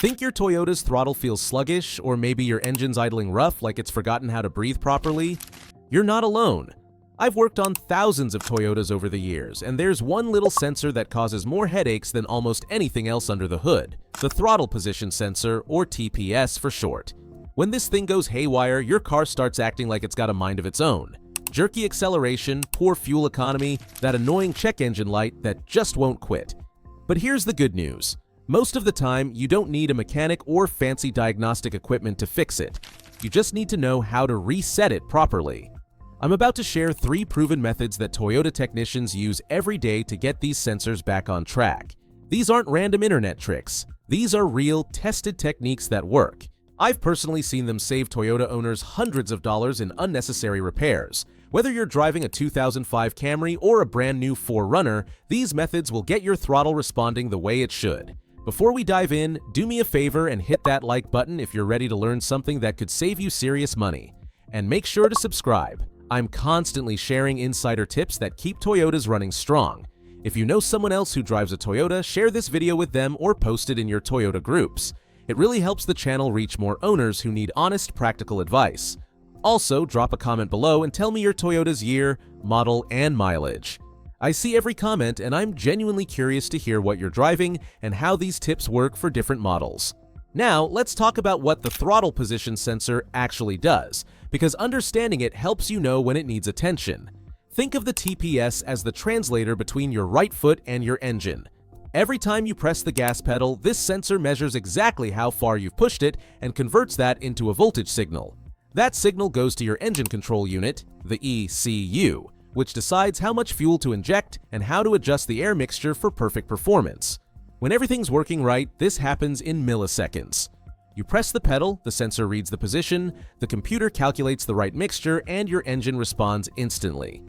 Think your Toyota's throttle feels sluggish, or maybe your engine's idling rough like it's forgotten how to breathe properly? You're not alone. I've worked on thousands of Toyotas over the years, and there's one little sensor that causes more headaches than almost anything else under the hood: the Throttle Position Sensor, or TPS for short. When this thing goes haywire, your car starts acting like it's got a mind of its own. Jerky acceleration, poor fuel economy, that annoying check engine light that just won't quit. But here's the good news. Most of the time, you don't need a mechanic or fancy diagnostic equipment to fix it. You just need to know how to reset it properly. I'm about to share 3 proven methods that Toyota technicians use every day to get these sensors back on track. These aren't random internet tricks. These are real, tested techniques that work. I've personally seen them save Toyota owners hundreds of dollars in unnecessary repairs. Whether you're driving a 2005 Camry or a brand new 4Runner, these methods will get your throttle responding the way it should. Before we dive in, do me a favor and hit that like button if you're ready to learn something that could save you serious money. And make sure to subscribe. I'm constantly sharing insider tips that keep Toyotas running strong. If you know someone else who drives a Toyota, share this video with them or post it in your Toyota groups. It really helps the channel reach more owners who need honest, practical advice. Also, drop a comment below and tell me your Toyota's year, model, and mileage. I see every comment, and I'm genuinely curious to hear what you're driving and how these tips work for different models. Now, let's talk about what the throttle position sensor actually does, because understanding it helps you know when it needs attention. Think of the TPS as the translator between your right foot and your engine. Every time you press the gas pedal, this sensor measures exactly how far you've pushed it and converts that into a voltage signal. That signal goes to your engine control unit, the ECU, which decides how much fuel to inject and how to adjust the air mixture for perfect performance. When everything's working right, this happens in milliseconds. You press the pedal, the sensor reads the position, the computer calculates the right mixture, and your engine responds instantly.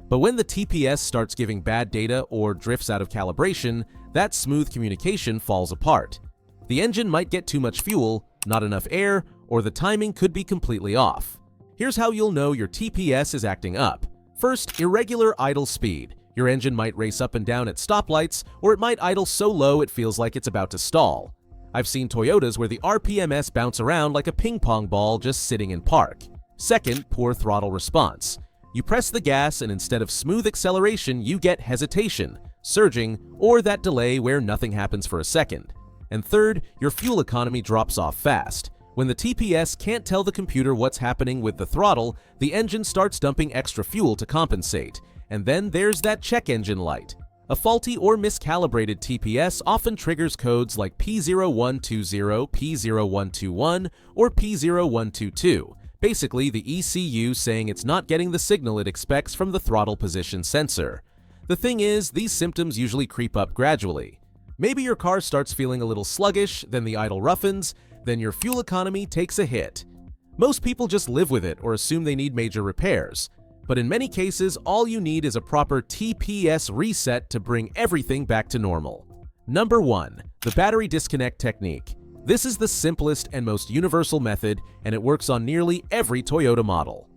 But when the TPS starts giving bad data or drifts out of calibration, that smooth communication falls apart. The engine might get too much fuel, not enough air, or the timing could be completely off. Here's how you'll know your TPS is acting up. First, irregular idle speed. Your engine might race up and down at stoplights, or it might idle so low it feels like it's about to stall. I've seen Toyotas where the RPMs bounce around like a ping pong ball just sitting in park. Second, poor throttle response. You press the gas and instead of smooth acceleration, you get hesitation, surging, or that delay where nothing happens for a second. And third, your fuel economy drops off fast. When the TPS can't tell the computer what's happening with the throttle, the engine starts dumping extra fuel to compensate. And then there's that check engine light. A faulty or miscalibrated TPS often triggers codes like P0120, P0121, or P0122, basically the ECU saying it's not getting the signal it expects from the throttle position sensor. The thing is, these symptoms usually creep up gradually. Maybe your car starts feeling a little sluggish, then the idle roughens, then your fuel economy takes a hit. Most people just live with it or assume they need major repairs. But in many cases, all you need is a proper TPS reset to bring everything back to normal. Number 1. The battery disconnect technique. This is the simplest and most universal method, and it works on nearly every Toyota model.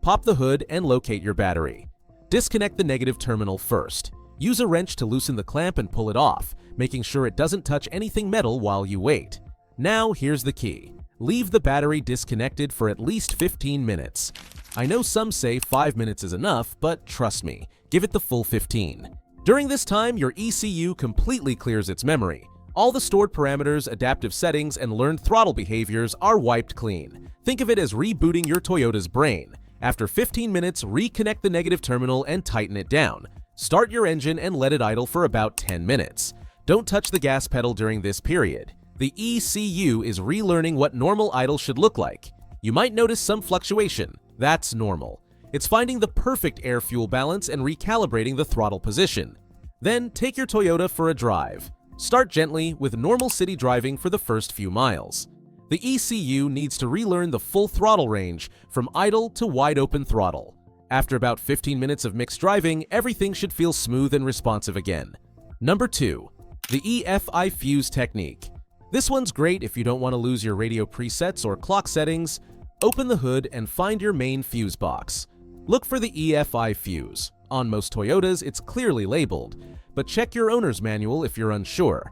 Pop the hood and locate your battery. Disconnect the negative terminal first. Use a wrench to loosen the clamp and pull it off, making sure it doesn't touch anything metal while you wait. Now, here's the key. Leave the battery disconnected for at least 15 minutes. I know some say 5 minutes is enough, but trust me, give it the full 15. During this time, your ECU completely clears its memory. All the stored parameters, adaptive settings, and learned throttle behaviors are wiped clean. Think of it as rebooting your Toyota's brain. After 15 minutes, reconnect the negative terminal and tighten it down. Start your engine and let it idle for about 10 minutes. Don't touch the gas pedal during this period. The ECU is relearning what normal idle should look like. You might notice some fluctuation. That's normal. It's finding the perfect air-fuel balance and recalibrating the throttle position. Then take your Toyota for a drive. Start gently with normal city driving for the first few miles. The ECU needs to relearn the full throttle range from idle to wide-open throttle. After about 15 minutes of mixed driving, everything should feel smooth and responsive again. Number 2. The EFI fuse technique. This one's great if you don't want to lose your radio presets or clock settings. Open the hood and find your main fuse box. Look for the EFI fuse. On most Toyotas, it's clearly labeled, but check your owner's manual if you're unsure.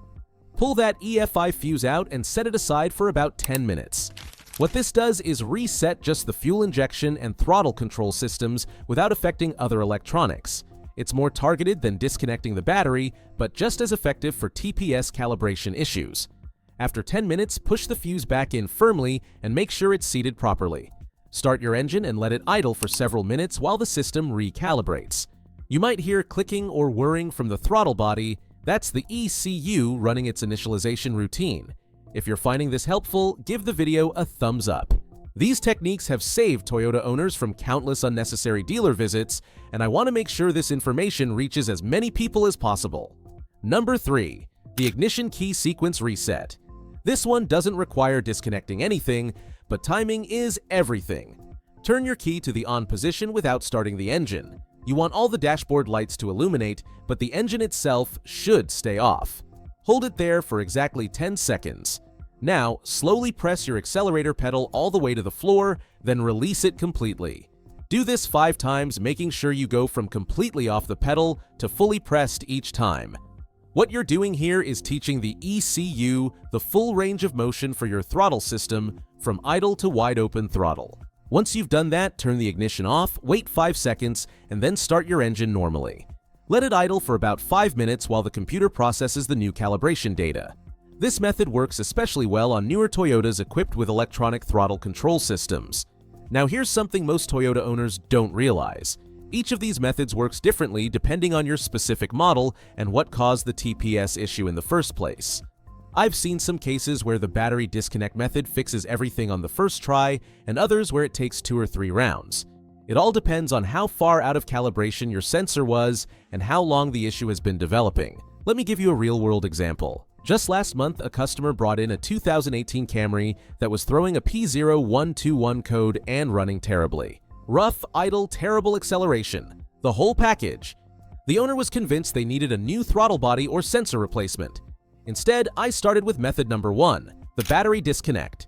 Pull that EFI fuse out and set it aside for about 10 minutes. What this does is reset just the fuel injection and throttle control systems without affecting other electronics. It's more targeted than disconnecting the battery, but just as effective for TPS calibration issues. After 10 minutes, push the fuse back in firmly and make sure it's seated properly. Start your engine and let it idle for several minutes while the system recalibrates. You might hear clicking or whirring from the throttle body. That's the ECU running its initialization routine. If you're finding this helpful, give the video a thumbs up. These techniques have saved Toyota owners from countless unnecessary dealer visits, and I want to make sure this information reaches as many people as possible. Number 3. The ignition key sequence reset. This one doesn't require disconnecting anything, but timing is everything. Turn your key to the on position without starting the engine. You want all the dashboard lights to illuminate, but the engine itself should stay off. Hold it there for exactly 10 seconds. Now, slowly press your accelerator pedal all the way to the floor, then release it completely. Do this 5 times, making sure you go from completely off the pedal to fully pressed each time. What you're doing here is teaching the ECU the full range of motion for your throttle system from idle to wide open throttle. Once you've done that, turn the ignition off, wait 5 seconds, and then start your engine normally. Let it idle for about 5 minutes while the computer processes the new calibration data. This method works especially well on newer Toyotas equipped with electronic throttle control systems. Now here's something most Toyota owners don't realize. Each of these methods works differently depending on your specific model and what caused the TPS issue in the first place. I've seen some cases where the battery disconnect method fixes everything on the first try, and others where it takes 2 or 3 rounds. It all depends on how far out of calibration your sensor was and how long the issue has been developing. Let me give you a real-world example. Just last month, a customer brought in a 2018 Camry that was throwing a P0121 code and running terribly. Rough, idle, terrible acceleration. The whole package. The owner was convinced they needed a new throttle body or sensor replacement. Instead, I started with method number 1, the battery disconnect.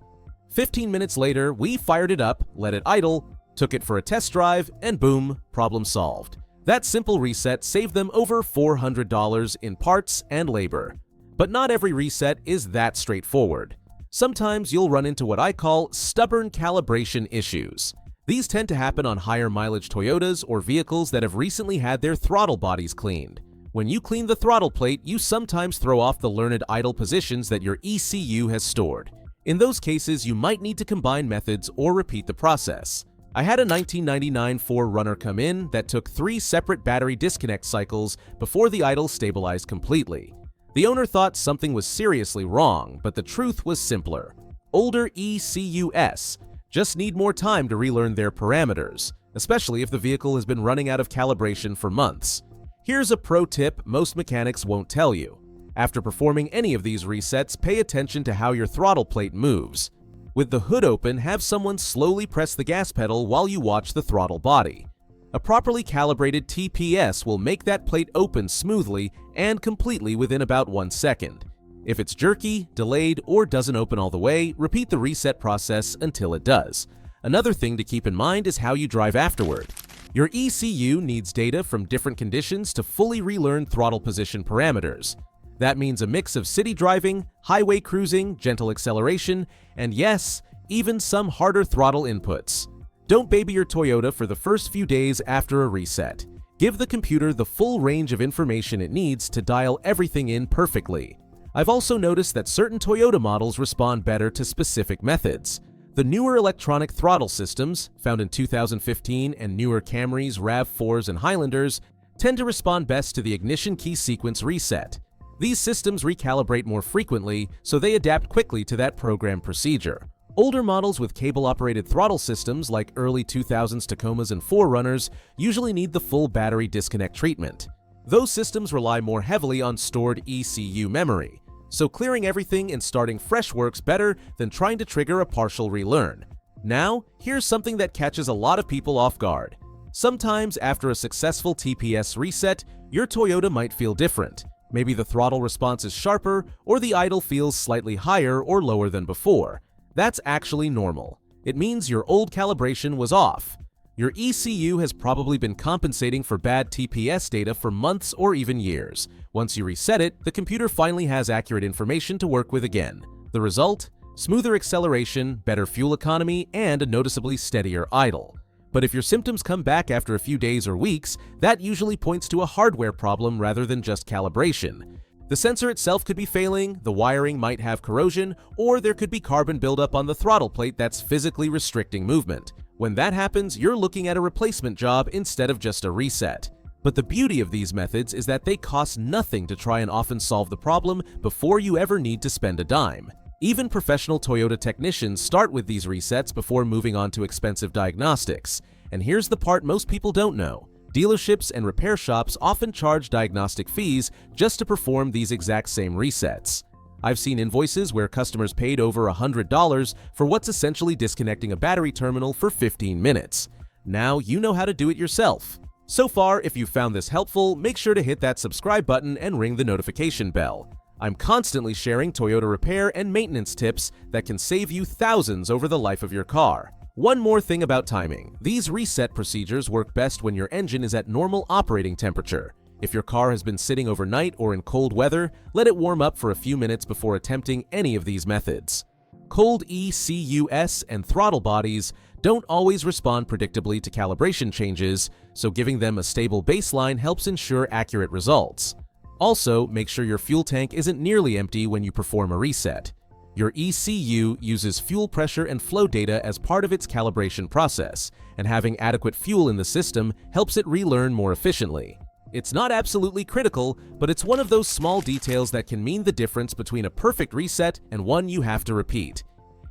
15 minutes later, we fired it up, let it idle, took it for a test drive, and boom, problem solved. That simple reset saved them over $400 in parts and labor. But not every reset is that straightforward. Sometimes you'll run into what I call stubborn calibration issues. These tend to happen on higher mileage Toyotas or vehicles that have recently had their throttle bodies cleaned. When you clean the throttle plate, you sometimes throw off the learned idle positions that your ECU has stored. In those cases, you might need to combine methods or repeat the process. I had a 1999 4Runner come in that took 3 separate battery disconnect cycles before the idle stabilized completely. The owner thought something was seriously wrong, but the truth was simpler. Older ECUs just need more time to relearn their parameters, especially if the vehicle has been running out of calibration for months. Here's a pro tip most mechanics won't tell you. After performing any of these resets, pay attention to how your throttle plate moves. With the hood open, have someone slowly press the gas pedal while you watch the throttle body. A properly calibrated TPS will make that plate open smoothly and completely within about 1 second. If it's jerky, delayed, or doesn't open all the way, repeat the reset process until it does. Another thing to keep in mind is how you drive afterward. Your ECU needs data from different conditions to fully relearn throttle position parameters. That means a mix of city driving, highway cruising, gentle acceleration, and yes, even some harder throttle inputs. Don't baby your Toyota for the first few days after a reset. Give the computer the full range of information it needs to dial everything in perfectly. I've also noticed that certain Toyota models respond better to specific methods. The newer electronic throttle systems, found in 2015 and newer Camrys, RAV4s, and Highlanders, tend to respond best to the ignition key sequence reset. These systems recalibrate more frequently, so they adapt quickly to that program procedure. Older models with cable-operated throttle systems like early 2000s Tacomas and 4Runners usually need the full battery disconnect treatment. Those systems rely more heavily on stored ECU memory, so clearing everything and starting fresh works better than trying to trigger a partial relearn. Now, here's something that catches a lot of people off guard. Sometimes after a successful TPS reset, your Toyota might feel different. Maybe the throttle response is sharper, or the idle feels slightly higher or lower than before. That's actually normal. It means your old calibration was off. Your ECU has probably been compensating for bad TPS data for months or even years. Once you reset it, the computer finally has accurate information to work with again. The result? Smoother acceleration, better fuel economy, and a noticeably steadier idle. But if your symptoms come back after a few days or weeks, that usually points to a hardware problem rather than just calibration. The sensor itself could be failing, the wiring might have corrosion, or there could be carbon buildup on the throttle plate that's physically restricting movement. When that happens, you're looking at a replacement job instead of just a reset. But the beauty of these methods is that they cost nothing to try and often solve the problem before you ever need to spend a dime. Even professional Toyota technicians start with these resets before moving on to expensive diagnostics. And here's the part most people don't know. Dealerships and repair shops often charge diagnostic fees just to perform these exact same resets. I've seen invoices where customers paid over $100 for what's essentially disconnecting a battery terminal for 15 minutes. Now you know how to do it yourself. So far, if you found this helpful, make sure to hit that subscribe button and ring the notification bell. I'm constantly sharing Toyota repair and maintenance tips that can save you thousands over the life of your car. One more thing about timing. These reset procedures work best when your engine is at normal operating temperature. If your car has been sitting overnight or in cold weather, let it warm up for a few minutes before attempting any of these methods. Cold ECUs and throttle bodies don't always respond predictably to calibration changes, so giving them a stable baseline helps ensure accurate results. Also, make sure your fuel tank isn't nearly empty when you perform a reset. Your ECU uses fuel pressure and flow data as part of its calibration process, and having adequate fuel in the system helps it relearn more efficiently. It's not absolutely critical, but it's one of those small details that can mean the difference between a perfect reset and one you have to repeat.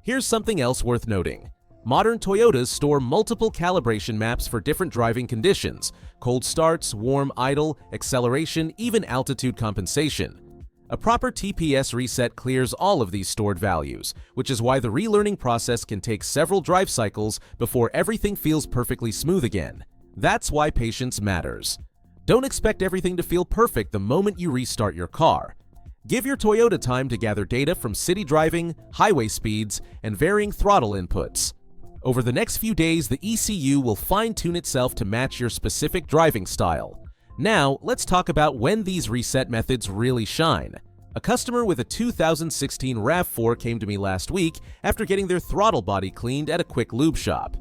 Here's something else worth noting. Modern Toyotas store multiple calibration maps for different driving conditions: cold starts, warm idle, acceleration, even altitude compensation. A proper TPS reset clears all of these stored values, which is why the relearning process can take several drive cycles before everything feels perfectly smooth again. That's why patience matters. Don't expect everything to feel perfect the moment you restart your car. Give your Toyota time to gather data from city driving, highway speeds, and varying throttle inputs. Over the next few days, the ECU will fine-tune itself to match your specific driving style. Now, let's talk about when these reset methods really shine. A customer with a 2016 RAV4 came to me last week after getting their throttle body cleaned at a quick lube shop.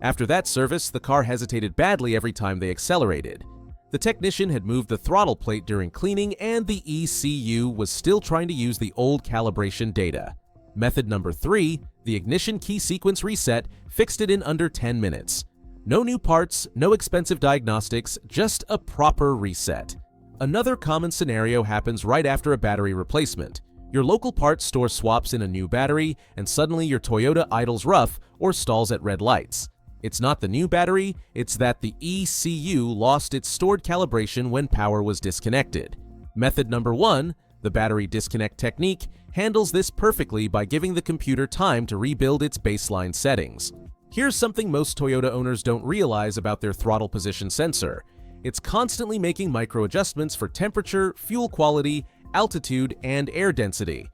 After that service, the car hesitated badly every time they accelerated. The technician had moved the throttle plate during cleaning, and the ECU was still trying to use the old calibration data. Method number 3, the ignition key sequence reset, fixed it in under 10 minutes. No new parts, no expensive diagnostics, just a proper reset. Another common scenario happens right after a battery replacement. Your local parts store swaps in a new battery, and suddenly your Toyota idles rough or stalls at red lights. It's not the new battery, it's that the ECU lost its stored calibration when power was disconnected. Method number 1, the battery disconnect technique, handles this perfectly by giving the computer time to rebuild its baseline settings. Here's something most Toyota owners don't realize about their throttle position sensor. It's constantly making micro adjustments for temperature, fuel quality, altitude, and air density.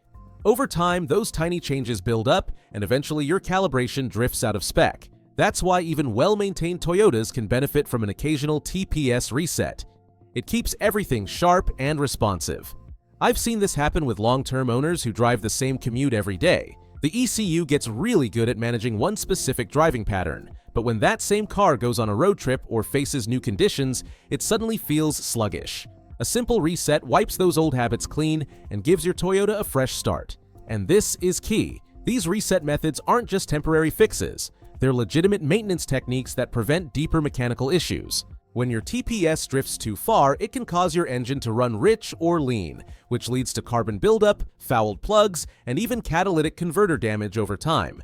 Over time, those tiny changes build up, and eventually your calibration drifts out of spec. That's why even well-maintained Toyotas can benefit from an occasional TPS reset. It keeps everything sharp and responsive. I've seen this happen with long-term owners who drive the same commute every day. The ECU gets really good at managing one specific driving pattern, but when that same car goes on a road trip or faces new conditions, it suddenly feels sluggish. A simple reset wipes those old habits clean and gives your Toyota a fresh start. And this is key. These reset methods aren't just temporary fixes. They're legitimate maintenance techniques that prevent deeper mechanical issues. When your TPS drifts too far, it can cause your engine to run rich or lean, which leads to carbon buildup, fouled plugs, and even catalytic converter damage over time.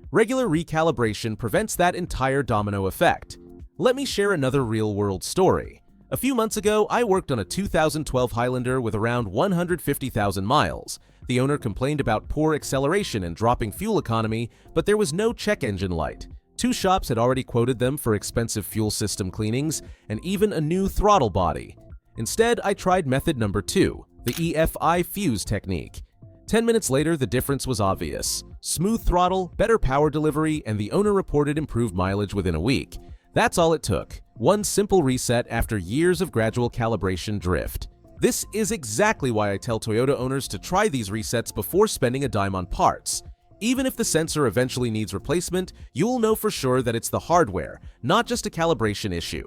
Regular recalibration prevents that entire domino effect. Let me share another real-world story. A few months ago, I worked on a 2012 Highlander with around 150,000 miles. The owner complained about poor acceleration and dropping fuel economy, but there was no check engine light. 2 shops had already quoted them for expensive fuel system cleanings and even a new throttle body. Instead, I tried method number 2, the EFI fuse technique. 10 minutes later, the difference was obvious. Smooth throttle, better power delivery, and the owner reported improved mileage within a week. That's all it took. One simple reset after years of gradual calibration drift. This is exactly why I tell Toyota owners to try these resets before spending a dime on parts. Even if the sensor eventually needs replacement, you'll know for sure that it's the hardware, not just a calibration issue.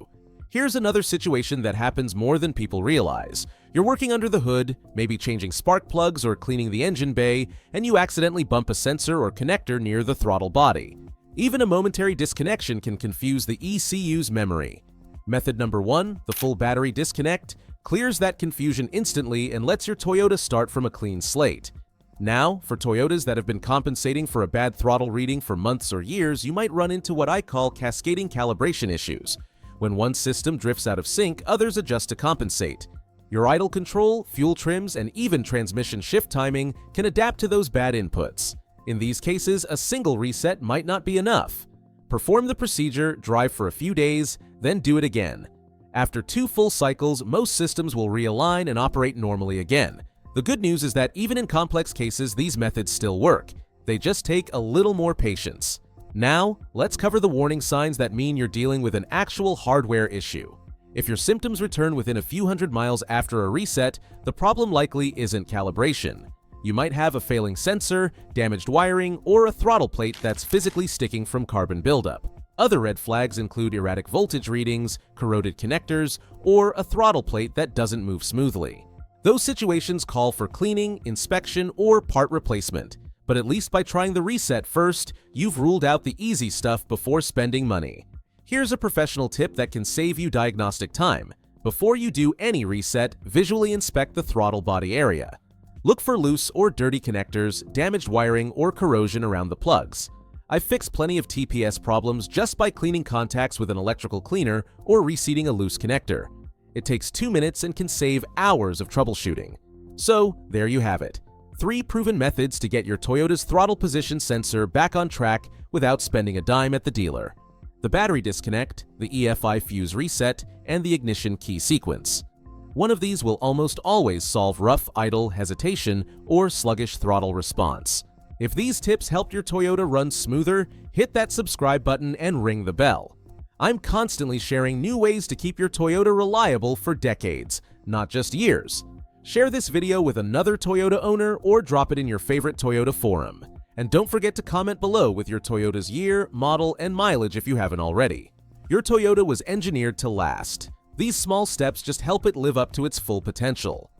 Here's another situation that happens more than people realize. You're working under the hood, maybe changing spark plugs or cleaning the engine bay, and you accidentally bump a sensor or connector near the throttle body. Even a momentary disconnection can confuse the ECU's memory. Method number 1, the full battery disconnect, clears that confusion instantly and lets your Toyota start from a clean slate. Now, for Toyotas that have been compensating for a bad throttle reading for months or years, you might run into what I call cascading calibration issues. When one system drifts out of sync, others adjust to compensate. Your idle control, fuel trims, and even transmission shift timing can adapt to those bad inputs. In these cases, a single reset might not be enough. Perform the procedure, drive for a few days, then do it again. After 2 full cycles, most systems will realign and operate normally again. The good news is that even in complex cases, these methods still work. They just take a little more patience. Now, let's cover the warning signs that mean you're dealing with an actual hardware issue. If your symptoms return within a few hundred miles after a reset, the problem likely isn't calibration. You might have a failing sensor, damaged wiring, or a throttle plate that's physically sticking from carbon buildup. Other red flags include erratic voltage readings, corroded connectors, or a throttle plate that doesn't move smoothly. Those situations call for cleaning, inspection, or part replacement. But at least by trying the reset first, you've ruled out the easy stuff before spending money. Here's a professional tip that can save you diagnostic time. Before you do any reset, visually inspect the throttle body area. Look for loose or dirty connectors, damaged wiring, or corrosion around the plugs. I've fixed plenty of TPS problems just by cleaning contacts with an electrical cleaner or reseating a loose connector. It takes 2 minutes and can save hours of troubleshooting. So, there you have it. 3 proven methods to get your Toyota's throttle position sensor back on track without spending a dime at the dealer. The battery disconnect, the EFI fuse reset, and the ignition key sequence. One of these will almost always solve rough idle hesitation or sluggish throttle response. If these tips helped your Toyota run smoother, hit that subscribe button and ring the bell. I'm constantly sharing new ways to keep your Toyota reliable for decades, not just years. Share this video with another Toyota owner or drop it in your favorite Toyota forum. And don't forget to comment below with your Toyota's year, model, and mileage if you haven't already. Your Toyota was engineered to last. These small steps just help it live up to its full potential.